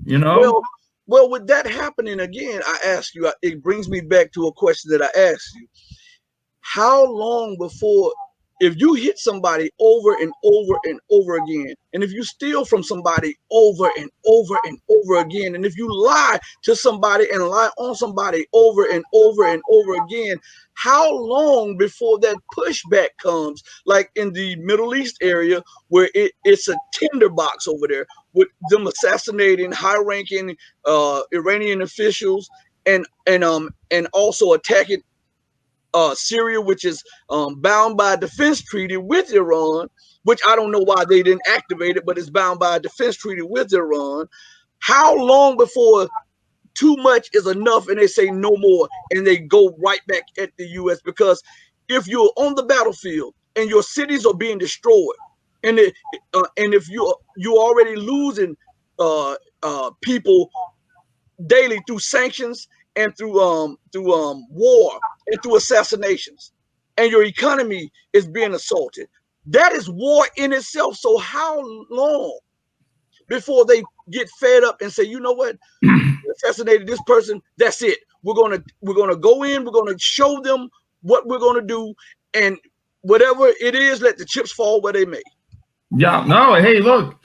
you know? Well, well, with that happening again, I ask you. It brings me back to a question that I asked you. How long before, if you hit somebody over and over and over again, and if you steal from somebody over and over and over again, and if you lie to somebody and lie on somebody over and over and over again, how long before that pushback comes? Like in the Middle East area, where it's a tinderbox over there with them assassinating high-ranking Iranian officials, and also attacking Syria, which is bound by a defense treaty with Iran, which I don't know why they didn't activate it, but it's bound by a defense treaty with Iran. How long before too much is enough and they say no more and they go right back at the U.S.? Because if you're on the battlefield and your cities are being destroyed, and and if you're already losing people daily through sanctions and through war and through assassinations, and your economy is being assaulted. That is war in itself. So how long before they get fed up and say, you know what, assassinated this person, that's it. We're gonna go in, we're gonna show them what we're gonna do, and whatever it is, let the chips fall where they may. Yeah, no, hey, look,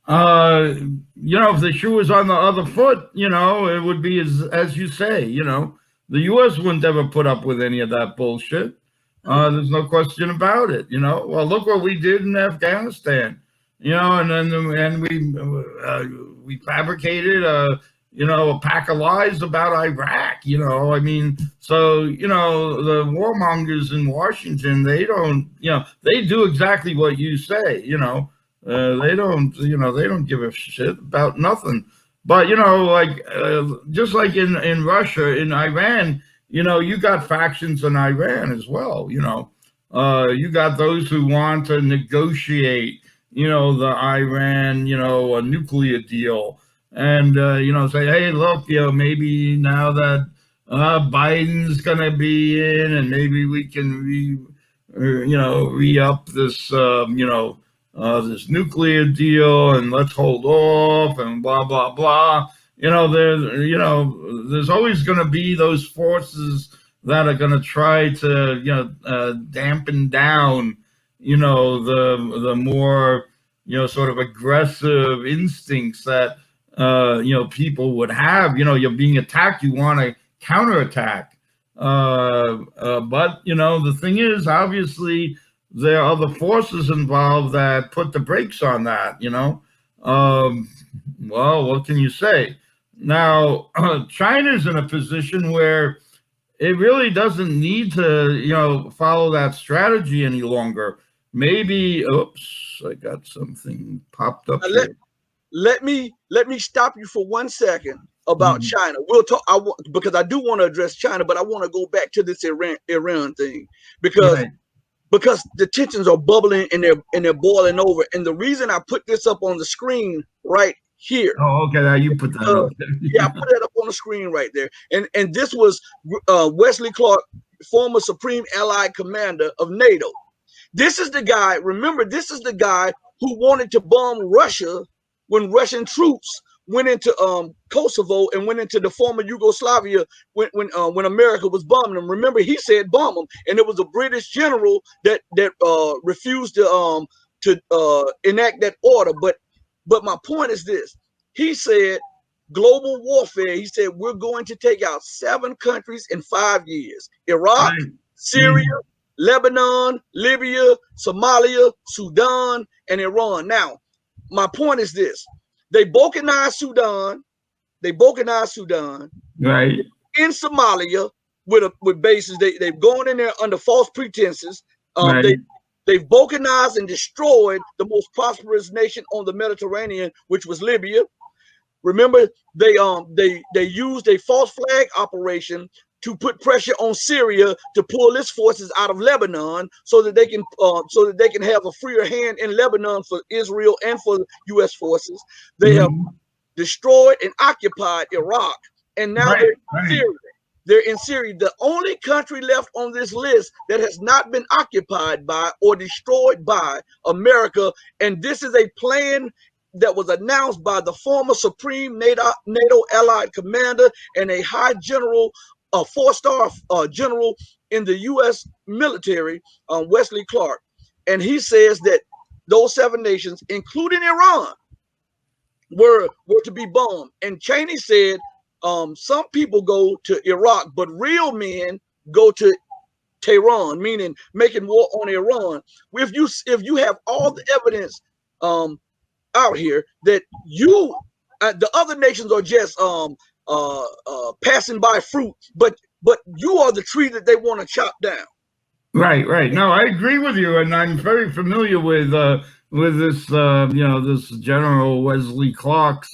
uh, if the shoe was on the other foot, it would be as you say, the U.S. wouldn't ever put up with any of that bullshit. There's no question about it. Well, look what we did in Afghanistan. And then we fabricated a pack of lies about Iraq. I mean, so the warmongers in Washington, they don't, they do exactly what you say. They don't give a shit about nothing. But like just like in Russia, in Iran, you got factions in Iran as well. You got those who want to negotiate, the Iran, a nuclear deal, and say, hey, look, maybe now that Biden's gonna be in, and maybe we can re up this, this nuclear deal, and let's hold off, and blah blah blah. There's always going to be those forces that are going to try to dampen down the more sort of aggressive instincts that people would have. You're being attacked, you want to counterattack. But the thing is, obviously, there are other forces involved that put the brakes on that. Well, what can you say? Now, China's in a position where it really doesn't need to, follow that strategy any longer. Maybe, oops, I got something popped up Let here. let me stop you for 1 second about Mhm. China. We'll talk. Because I do want to address China, but I want to go back to this Iran thing, because Right. because the tensions are bubbling and they're boiling over. And the reason I put this up on the screen right here, Oh, okay. Now you put that uh, up yeah, I there. put that up on the screen right there. And this was Wesley Clark, former Supreme Allied Commander of NATO. This is the guy. Remember, this is the guy who wanted to bomb Russia when Russian troops went into Kosovo and went into the former Yugoslavia when America was bombing them. Remember, he said bomb them, and it was a British general that refused to enact that order. But my point is this: he said global warfare. He said we're going to take out 7 countries in 5 years: Iraq, Right. Syria, Mhm. Lebanon, Libya, Somalia, Sudan, and Iran. Now, my point is this: they balkanized Sudan. They balkanized Sudan Right. in Somalia with bases. They've gone in there under false pretenses. Um, they Right. they've balkanized and destroyed the most prosperous nation on the Mediterranean, which was Libya. Remember, they used a false flag operation to put pressure on Syria to pull its forces out of Lebanon, so that they can have a freer hand in Lebanon for Israel and for U.S. forces. They have Mhm. destroyed and occupied Iraq, and now they're Right. in Right. Syria. They're in Syria. The only country left on this list that has not been occupied by or destroyed by America, and this is a plan. that was announced by the former Supreme NATO Allied Commander and a high general, a four-star general in the U.S. military, Wesley Clark. And he says that those 7 nations, including Iran, were to be bombed. And Cheney said some people go to Iraq, but real men go to Tehran, meaning making war on Iran. If you have all the evidence out here that you the other nations are just passing by fruit, but you are the tree that they want to chop down. Right. No, I agree with you, and I'm very familiar with this this General Wesley Clark's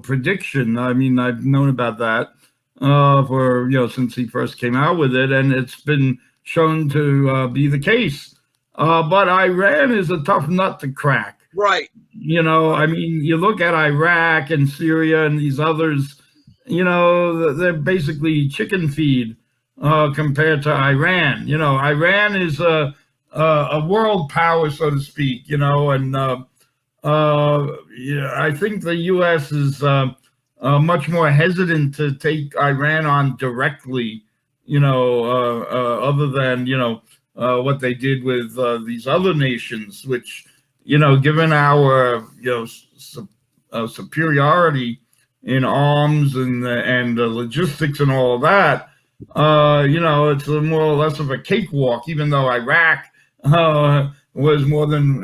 prediction. I mean, I've known about that for since he first came out with it, and it's been shown to be the case. But Iran is a tough nut to crack. Right. I mean, you look at Iraq and Syria and these others, they're basically chicken feed compared to Iran. Iran is a world power, so to speak, and I think the U.S. is much more hesitant to take Iran on directly, other than, what they did with these other nations, which, given our, superiority in arms and logistics and all of that, it's more or less of a cakewalk, even though Iraq was more than,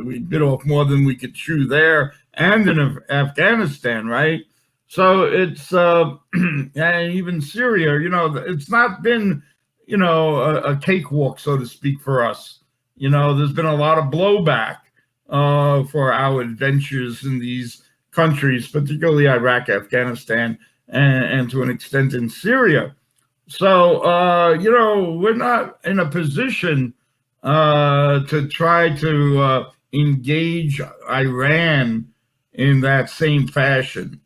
we bit off more than we could chew there, and in Afghanistan, right? So it's, and even Syria, it's not been, a cakewalk, so to speak, for us. There's been a lot of blowback for our adventures in these countries, particularly Iraq, Afghanistan, and to an extent in Syria. So, we're not in a position to try to engage Iran in that same fashion.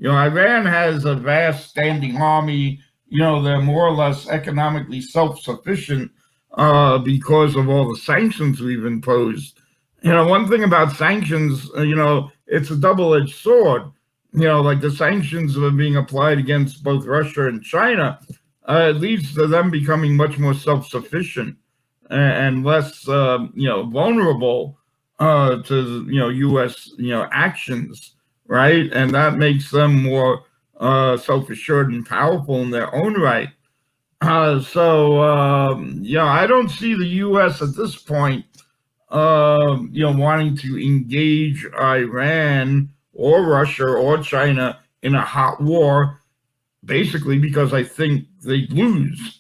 Iran has a vast standing army. They're more or less economically self-sufficient because of all the sanctions we've imposed. One thing about sanctions, it's a double-edged sword. Like the sanctions that are being applied against both Russia and China, it leads to them becoming much more self-sufficient and less, vulnerable to, U.S., actions, right? And that makes them more self-assured and powerful in their own right. So I don't see the U.S. at this point, wanting to engage Iran or Russia or China in a hot war, basically because I think they lose.